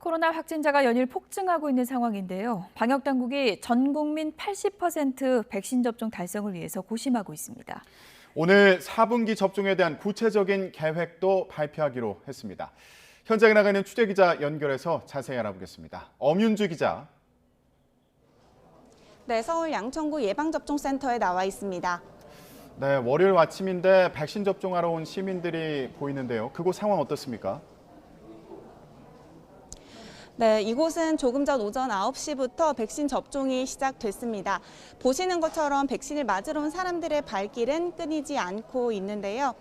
코로나 확진자가 연일 폭증하고 있는 상황인데요. 방역당국이 전 국민 80% 백신 접종 달성을 위해서 고심하고 있습니다. 오늘 4분기 접종에 대한 구체적인 계획도 발표하기로 했습니다. 현장에 나가 있는 취재기자 연결해서 자세히 알아보겠습니다. 엄윤주 기자. 네, 서울 양천구 예방접종센터에 나와 있습니다. 네, 월요일 아침인데 백신 접종하러 온 시민들이 보이는데요. 그곳 상황 어떻습니까? 네, 이곳은 조금 전 오전 9시부터 백신 접종이 시작됐습니다. 보시는 것처럼 백신을 맞으러 온 사람들의 발길은 끊이지 않고 있는데요.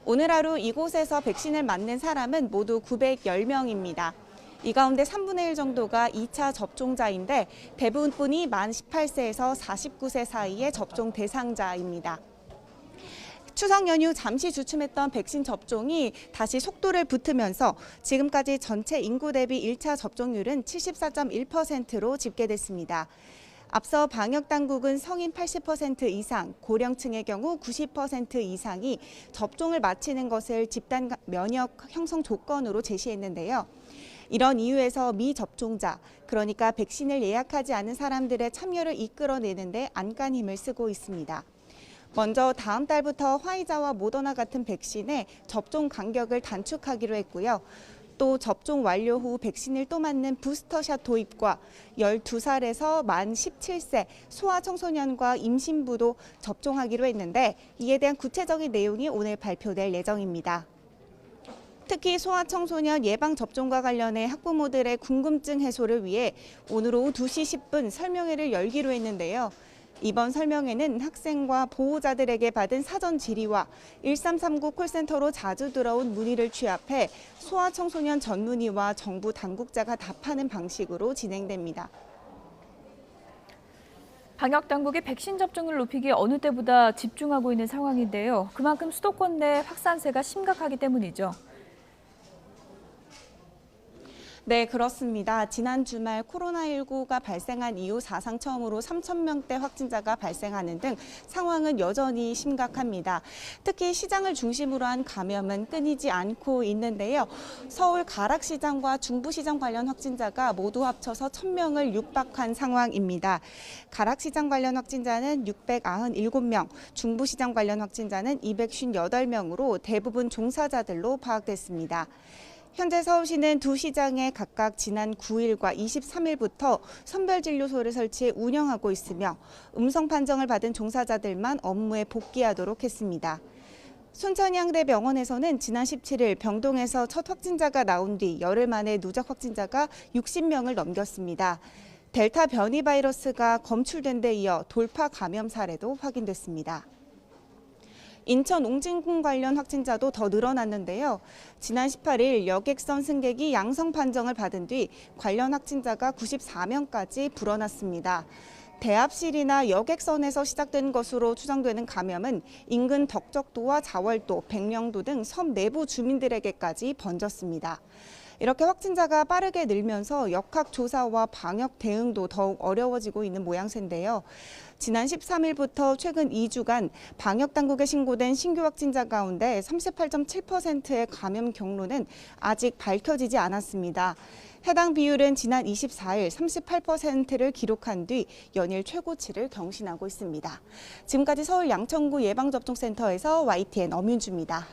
오늘 하루 이곳에서 백신을 맞는 사람은 모두 910명입니다. 이 가운데 3분의 1 정도가 2차 접종자인데 대부분이 만 18세에서 49세 사이의 접종 대상자입니다. 추석 연휴 잠시 주춤했던 백신 접종이 다시 속도를 붙으면서 지금까지 전체 인구 대비 1차 접종률은 74.1%로 집계됐습니다. 앞서 방역당국은 성인 80% 이상, 고령층의 경우 90% 이상이 접종을 마치는 것을 집단 면역 형성 조건으로 제시했는데요. 이런 이유에서 미접종자, 그러니까 백신을 예약하지 않은 사람들의 참여를 이끌어내는 데 안간힘을 쓰고 있습니다. 먼저 다음 달부터 화이자와 모더나 같은 백신의 접종 간격을 단축하기로 했고요. 또 접종 완료 후 백신을 또 맞는 부스터샷 도입과 12살에서 만 17세 소아청소년과 임신부도 접종하기로 했는데 이에 대한 구체적인 내용이 오늘 발표될 예정입니다. 특히 소아청소년 예방접종과 관련해 학부모들의 궁금증 해소를 위해 오늘 오후 2시 10분 설명회를 열기로 했는데요. 이번 설명회는 학생과 보호자들에게 받은 사전 질의와 1339 콜센터로 자주 들어온 문의를 취합해 소아청소년 전문의와 정부 당국자가 답하는 방식으로 진행됩니다. 방역당국이 백신 접종을 높이기에 어느 때보다 집중하고 있는 상황인데요. 그만큼 수도권 내 확산세가 심각하기 때문이죠. 네, 그렇습니다. 지난 주말 코로나19가 발생한 이후 사상 처음으로 3,000명대 확진자가 발생하는 등 상황은 여전히 심각합니다. 특히 시장을 중심으로 한 감염은 끊이지 않고 있는데요. 서울 가락시장과 중부시장 관련 확진자가 모두 합쳐서 1,000명을 육박한 상황입니다. 가락시장 관련 확진자는 697명, 중부시장 관련 확진자는 258명으로 대부분 종사자들로 파악됐습니다. 현재 서울시는 두 시장에 각각 지난 9일과 23일부터 선별진료소를 설치해 운영하고 있으며 음성 판정을 받은 종사자들만 업무에 복귀하도록 했습니다. 순천향대병원에서는 지난 17일 병동에서 첫 확진자가 나온 뒤 열흘 만에 누적 확진자가 60명을 넘겼습니다. 델타 변이 바이러스가 검출된 데 이어 돌파 감염 사례도 확인됐습니다. 인천 옹진군 관련 확진자도 더 늘어났는데요. 지난 18일 여객선 승객이 양성 판정을 받은 뒤 관련 확진자가 94명까지 불어났습니다. 대합실이나 여객선에서 시작된 것으로 추정되는 감염은 인근 덕적도와 자월도, 백령도 등 섬 내부 주민들에게까지 번졌습니다. 이렇게 확진자가 빠르게 늘면서 역학조사와 방역 대응도 더욱 어려워지고 있는 모양새인데요. 지난 13일부터 최근 2주간 방역당국에 신고된 신규 확진자 가운데 38.7%의 감염 경로는 아직 밝혀지지 않았습니다. 해당 비율은 지난 24일 38%를 기록한 뒤 연일 최고치를 경신하고 있습니다. 지금까지 서울 양천구 예방접종센터에서 YTN 엄윤주입니다.